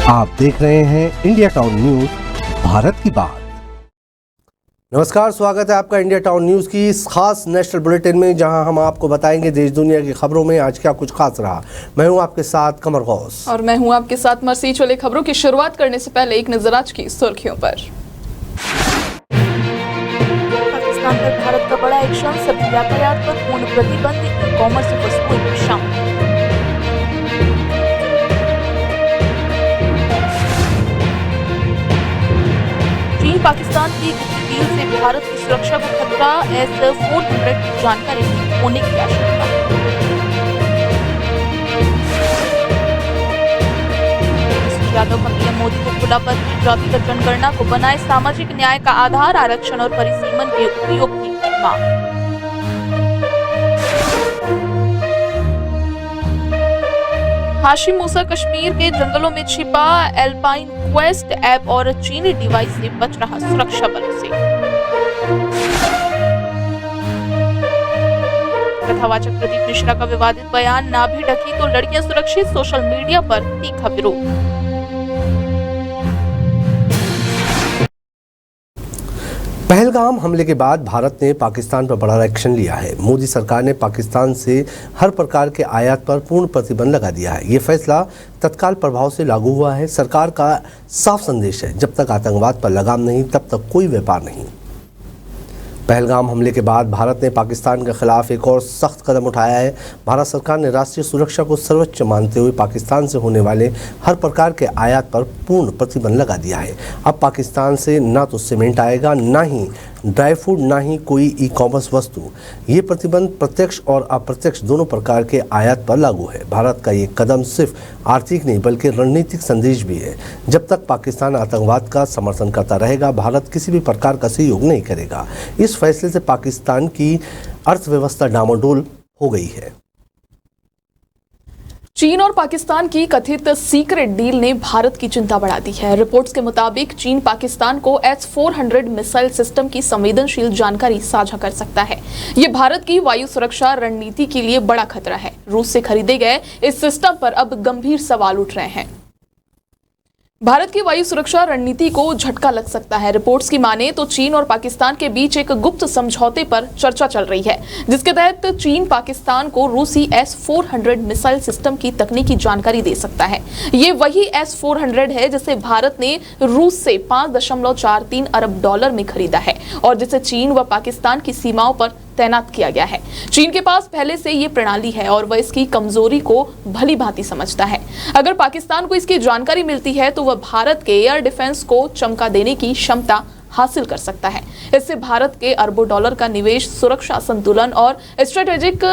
आप देख रहे हैं इंडिया टाउन न्यूज, भारत की बात। नमस्कार, स्वागत है आपका इंडिया टाउन न्यूज की इस खास नेशनल बुलेटिन में, जहां हम आपको बताएंगे देश दुनिया की खबरों में आज क्या कुछ खास रहा। मैं हूं आपके साथ कमर गौस और मैं हूं आपके साथ मरसी। चले खबरों की शुरुआत करने से पहले एक नजर आज की सुर्खियों पर। पाकिस्तान पर भारत का बड़ा एक्शन, सभी यातायात पर पूर्ण प्रतिबंध, ई कॉमर्स वस्तुएं भी शामिल। चीन पाकिस्तान की डील से भारत की सुरक्षा को खतरा, S-400 की जानकारी होने की आशंका। यादव का पीएम मोदी को खुला पत्र, जातिगत जनगणना को बनाए सामाजिक न्याय का आधार, आरक्षण और परिसीमन के उपयोग की मांग। हाशिम मूसा कश्मीर के जंगलों में छिपा, एल्पाइन क्वेस्ट ऐप और चीनी डिवाइस से बच रहा सुरक्षा बलों से। कथावाचक प्रदीप मिश्रा का विवादित बयान, ना भी ढकी तो लड़कियां सुरक्षित, सोशल मीडिया पर तीखा विरोध। पहलगाम हमले के बाद भारत ने पाकिस्तान पर बड़ा एक्शन लिया है। मोदी सरकार ने पाकिस्तान से हर प्रकार के आयात पर पूर्ण प्रतिबंध लगा दिया है। ये फैसला तत्काल प्रभाव से लागू हुआ है। सरकार का साफ संदेश है, जब तक आतंकवाद पर लगाम नहीं तब तक कोई व्यापार नहीं। पहलगाम हमले के बाद भारत ने पाकिस्तान के खिलाफ एक और सख्त कदम उठाया है। भारत सरकार ने राष्ट्रीय सुरक्षा को सर्वोच्च मानते हुए पाकिस्तान से होने वाले हर प्रकार के आयात पर पूर्ण प्रतिबंध लगा दिया है। अब पाकिस्तान से ना तो सीमेंट आएगा, ना ही ड्राई फ्रूट, ना ही कोई ई कॉमर्स वस्तु। ये प्रतिबंध प्रत्यक्ष और अप्रत्यक्ष दोनों प्रकार के आयात पर लागू है। भारत का ये कदम सिर्फ आर्थिक नहीं बल्कि रणनीतिक संदेश भी है। जब तक पाकिस्तान आतंकवाद का समर्थन करता रहेगा, भारत किसी भी प्रकार का सहयोग नहीं करेगा। इस फैसले से पाकिस्तान की अर्थव्यवस्था डामाडोल हो गई है। चीन और पाकिस्तान की कथित सीक्रेट डील ने भारत की चिंता बढ़ा दी है। रिपोर्ट्स के मुताबिक चीन पाकिस्तान को S-400 मिसाइल सिस्टम की संवेदनशील जानकारी साझा कर सकता है। ये भारत की वायु सुरक्षा रणनीति के लिए बड़ा खतरा है। रूस से खरीदे गए इस सिस्टम पर अब गंभीर सवाल उठ रहे हैं। भारत की वायु सुरक्षा रणनीति को झटका लग सकता है। रिपोर्ट्स की माने तो चीन और पाकिस्तान के बीच एक गुप्त समझौते पर चर्चा चल रही है, जिसके तहत चीन पाकिस्तान को रूसी S-400 मिसाइल सिस्टम की तकनीकी जानकारी दे सकता है। ये वही S-400 है जिसे भारत ने रूस से $5.43 अरब में खरीदा है और जिसे चीन व पाकिस्तान की सीमाओं पर तैनात किया गया है। चीन के पास पहले से ये प्रणाली है और वह इसकी कमजोरी को भली भांति समझता है। अगर पाकिस्तान को इसकी जानकारी मिलती है तो वह भारत के एयर डिफेंस को चमका देने की क्षमता हासिल कर सकता है। इससे भारत के अरबों डॉलर का निवेश, सुरक्षा संतुलन और स्ट्रेटेजिक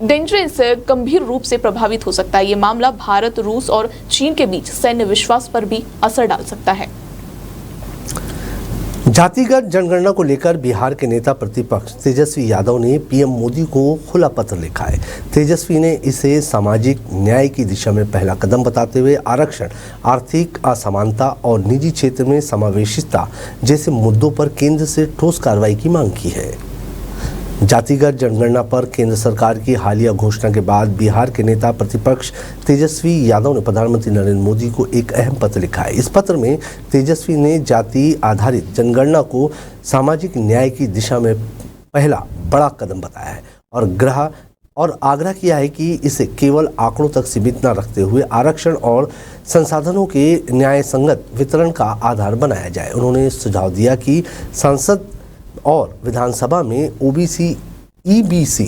डेंजर से गंभीर रूप से प्रभावित हो सकता है। ये मामला भारत, रूस और चीन के बीच सैन्य विश्वास पर भी असर डाल सकता है। जातिगत जनगणना को लेकर बिहार के नेता प्रतिपक्ष तेजस्वी यादव ने पीएम मोदी को खुला पत्र लिखा है। तेजस्वी ने इसे सामाजिक न्याय की दिशा में पहला कदम बताते हुए आरक्षण, आर्थिक असमानता और निजी क्षेत्र में समावेशिता जैसे मुद्दों पर केंद्र से ठोस कार्रवाई की मांग की है। जातिगत जनगणना पर केंद्र सरकार की हालिया घोषणा के बाद बिहार के नेता प्रतिपक्ष तेजस्वी यादव ने प्रधानमंत्री नरेंद्र मोदी को एक अहम पत्र लिखा है। इस पत्र में तेजस्वी ने जाति आधारित जनगणना को सामाजिक न्याय की दिशा में पहला बड़ा कदम बताया है और आग्रह किया है कि इसे केवल आंकड़ों तक सीमित न रखते हुए आरक्षण और संसाधनों के न्याय संगत वितरण का आधार बनाया जाए। उन्होंने सुझाव दिया कि संसद और विधानसभा में ओबीसी, ईबीसी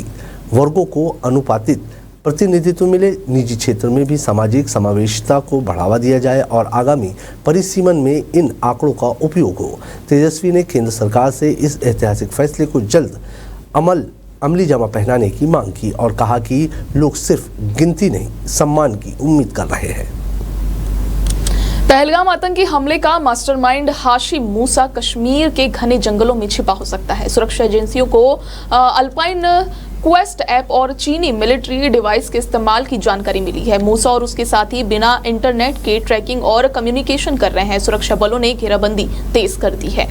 वर्गों को अनुपातित प्रतिनिधित्व मिले, निजी क्षेत्र में भी सामाजिक समावेशिता को बढ़ावा दिया जाए और आगामी परिसीमन में इन आंकड़ों का उपयोग हो। तेजस्वी ने केंद्र सरकार से इस ऐतिहासिक फैसले को जल्द अमली जामा पहनाने की मांग की और कहा कि लोग सिर्फ गिनती नहीं, सम्मान की उम्मीद कर रहे हैं। पहलगाम आतंकी हमले का मास्टरमाइंड हाशिम मूसा कश्मीर के घने जंगलों में छिपा हो सकता है। सुरक्षा एजेंसियों को अल्पाइन क्वेस्ट ऐप और चीनी मिलिट्री डिवाइस के इस्तेमाल की जानकारी मिली है। मूसा और उसके साथी बिना इंटरनेट के ट्रैकिंग और कम्युनिकेशन कर रहे हैं। सुरक्षा बलों ने घेराबंदी तेज कर दी है।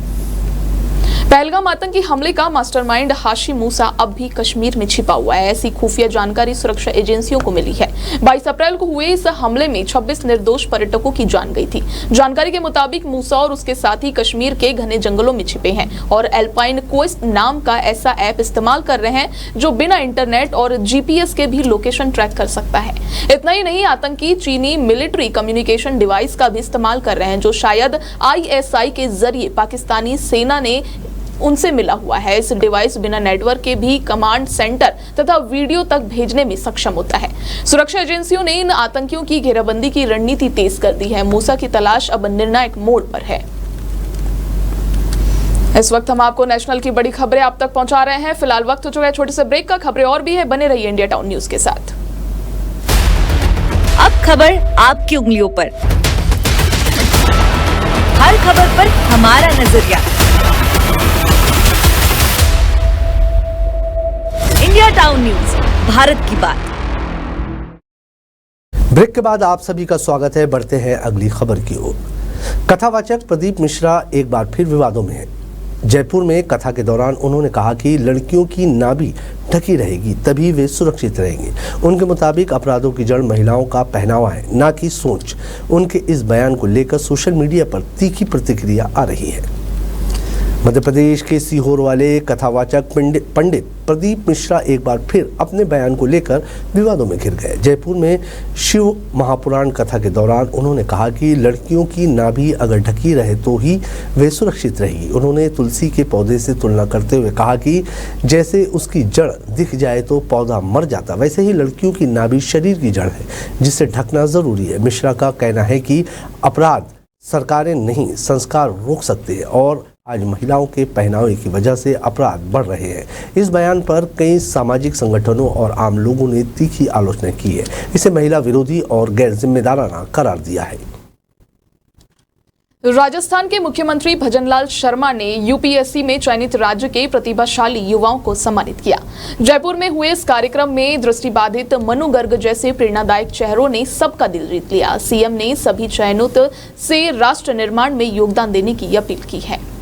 पहलगाम आतंकी हमले का मास्टरमाइंड हाशिम मूसा अब भी कश्मीर में छिपा हुआ है। ऐसी खुफिया जानकारी सुरक्षा एजेंसियों को मिली है। 22 अप्रैल को हुए इस हमले में 26 निर्दोष पर्यटकों की जान गई थी। जानकारी के मुताबिक मूसा और उसके साथी कश्मीर के घने जंगलों में छिपे हैं और एल्पाइन क्वेस्ट नाम का ऐसा ऐप इस्तेमाल कर रहे हैं जो बिना इंटरनेट और जीपीएस के भी लोकेशन ट्रैक कर सकता है। इतना ही नहीं, आतंकी चीनी मिलिट्री कम्युनिकेशन डिवाइस का भी इस्तेमाल कर रहे हैं जो शायद ISI के जरिए पाकिस्तानी सेना ने उनसे मिला हुआ है। इस डिवाइस बिना नेटवर्क के भी कमांड सेंटर तथा वीडियो तक भेजने में सक्षम होता है। सुरक्षा एजेंसियों ने इन आतंकियों की घेराबंदी की रणनीति तेज कर दी है। मूसा की तलाश अब निर्णायक मोड़ पर है। इस वक्त हम आपको नेशनल की बड़ी खबरें आप तक पहुंचा रहे हैं। फिलहाल वक्त हो चुका है छोटे से ब्रेक का। खबरें और भी है, बने रहिए इंडिया टाउन न्यूज के साथ। अब खबर आपकी उंगलियों पर, हर खबर पर हमारा नजरिया। इंडिया टाउन न्यूज, भारत की बात। ब्रेक के बाद आप सभी का स्वागत है। बढ़ते हैं अगली खबर की ओर। कथावाचक प्रदीप मिश्रा एक बार फिर विवादों में हैं। जयपुर में कथा के दौरान उन्होंने कहा कि लड़कियों की नाभि ढकी रहेगी तभी वे सुरक्षित रहेंगे। उनके मुताबिक अपराधों की जड़ महिलाओं का पहनावा है, ना कि सोच। उनके इस बयान को लेकर सोशल मीडिया पर तीखी प्रतिक्रिया आ रही है। मध्य प्रदेश के सीहोर वाले कथावाचक पंडित प्रदीप मिश्रा एक बार फिर अपने बयान को लेकर विवादों में घिर गए। जयपुर में शिव महापुराण कथा के दौरान उन्होंने कहा कि लड़कियों की नाभि अगर ढकी रहे तो ही वे सुरक्षित रहेगी। उन्होंने तुलसी के पौधे से तुलना करते हुए कहा कि जैसे उसकी जड़ दिख जाए तो पौधा मर जाता, वैसे ही लड़कियों की नाभि शरीर की जड़ है जिसे ढकना जरूरी है। मिश्रा का कहना है कि अपराध सरकारें नहीं, संस्कार रोक सकते हैं और आज महिलाओं के पहनावे की वजह से अपराध बढ़ रहे हैं। इस बयान पर कई सामाजिक संगठनों और आम लोगों ने तीखी आलोचना की है। इसे महिला विरोधी और गैर जिम्मेदाराना करार दिया है। राजस्थान के मुख्यमंत्री भजनलाल शर्मा ने यूपीएससी में चयनित राज्य के प्रतिभाशाली युवाओं को सम्मानित किया। जयपुर में हुए इस कार्यक्रम में दृष्टिबाधित मनु गर्ग जैसे प्रेरणादायक चेहरों ने सबका दिल जीत लिया। सीएम ने सभी चयनित से राष्ट्र निर्माण में योगदान देने की अपील की है।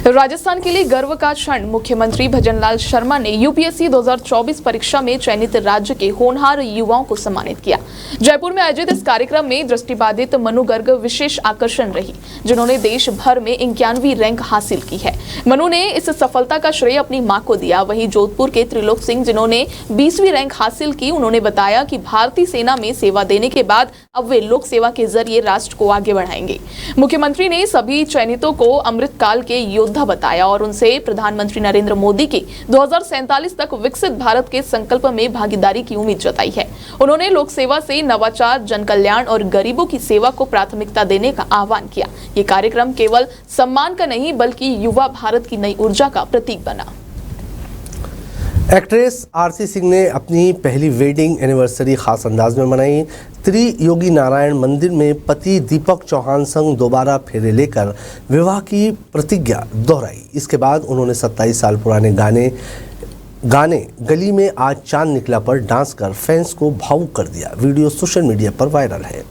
राजस्थान के लिए गर्व का क्षण, मुख्यमंत्री भजनलाल शर्मा ने यूपीएससी 2024 परीक्षा में चयनित राज्य के होनहार युवाओं को सम्मानित किया। जयपुर में आयोजित इस कार्यक्रम में दृष्टिबाधित मनु गर्ग विशेष आकर्षण रही, जिन्होंने देश भर में 91वीं रैंक हासिल की है। मनु ने इस सफलता का श्रेय अपनी मां को दिया। वहीं जोधपुर के त्रिलोक सिंह, जिन्होंने 20वीं रैंक हासिल की, उन्होंने बताया कि भारतीय सेना में सेवा देने के बाद अब वे लोक सेवा के जरिए राष्ट्र को आगे बढ़ाएंगे। मुख्यमंत्री ने सभी चयनितों को अमृतकाल के योद्धा बताया और उनसे प्रधानमंत्री नरेंद्र मोदी के 2047 तक विकसित भारत के संकल्प में भागीदारी की उम्मीद जताई है। उन्होंने लोक सेवा से नवाचार, जन कल्याण और गरीबों की सेवा को प्राथमिकता देने का आह्वान किया। ये कार्यक्रम केवल सम्मान का नहीं बल्कि युवा भारत की नई ऊर्जा का प्रतीक बना। एक्ट्रेस आरती सिंह ने अपनी पहली वेडिंग एनिवर्सरी खास अंदाज में मनाई। त्रियोगी नारायण मंदिर में पति दीपक चौहान संग दोबारा फेरे लेकर विवाह की प्रतिज्ञा दोहराई। इसके बाद उन्होंने 27 साल पुराने गाने गली में आज चांद निकला पर डांस कर फैंस को भावुक कर दिया। वीडियो सोशल मीडिया पर वायरल है।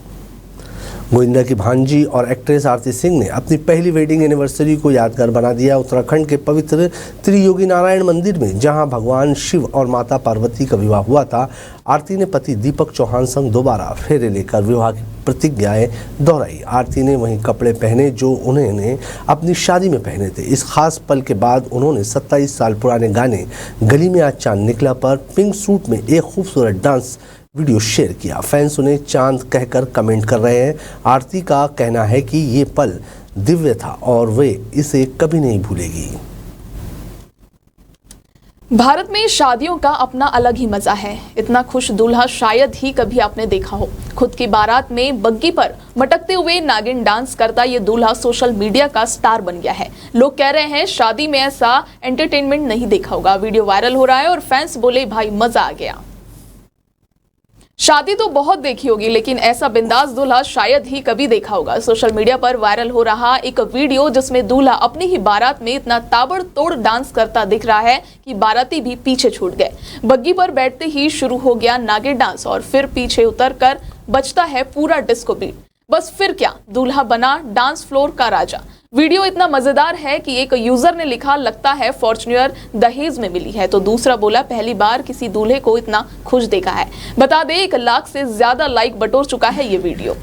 गोविंदा की भांजी और एक्ट्रेस आरती सिंह ने अपनी पहली वेडिंग एनिवर्सरी को यादगार बना दिया। उत्तराखंड के पवित्र त्रियोगी नारायण मंदिर में, जहां भगवान शिव और माता पार्वती का विवाह हुआ था, आरती ने पति दीपक चौहान संग दोबारा फेरे लेकर विवाह की प्रतिज्ञाएं दोहराई। आरती ने वही कपड़े पहने जो उन्होंने अपनी शादी में पहने थे। इस खास पल के बाद उन्होंने 27 साल पुराने गाने गली में आज चांद निकला पर पिंक सूट में एक खूबसूरत डांस वीडियो शेयर किया। फैंस उन्हें चांद कहकर कमेंट कर रहे हैं। आरती का कहना है कि ये पल दिव्य था और वे इसे कभी नहीं भूलेगी। भारत में शादियों का अपना अलग ही मजा है। इतना खुश दूल्हा शायद ही कभी आपने देखा हो। खुद की बारात में बग्गी पर मटकते हुए नागिन डांस करता ये दूल्हा सोशल मीडिया का स्टार बन गया है। लोग कह रहे हैं शादी में ऐसा एंटरटेनमेंट नहीं देखा होगा। वीडियो वायरल हो रहा है और फैंस बोले भाई मजा आ गया। शादी तो बहुत देखी होगी लेकिन ऐसा बिंदास दूल्हा शायद ही कभी देखा होगा। सोशल मीडिया पर वायरल हो रहा एक वीडियो जिसमें दूल्हा अपनी ही बारात में इतना ताबड़तोड़ डांस करता दिख रहा है कि बाराती भी पीछे छूट गए। बग्गी पर बैठते ही शुरू हो गया नागिन डांस और फिर पीछे उतरकर बजता है पूरा डिस्को बीट। बस फिर क्या, दूल्हा बना डांस फ्लोर का राजा। वीडियो इतना मजेदार है कि एक यूजर ने लिखा, लगता है फॉर्च्यूनर दहेज में मिली है। तो दूसरा बोला, पहली बार किसी दूल्हे को इतना खुश देखा है। बता दें 1 लाख से ज्यादा लाइक बटोर चुका है ये वीडियो।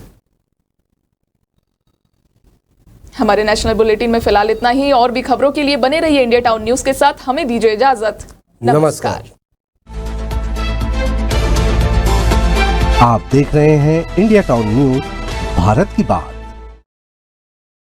हमारे नेशनल बुलेटिन में फिलहाल इतना ही। और भी खबरों के लिए बने रहिए इंडिया टाउन न्यूज के साथ। हमें दीजिए इजाजत। नमस्कार। आप देख रहे हैं इंडिया टाउन न्यूज, भारत की बात।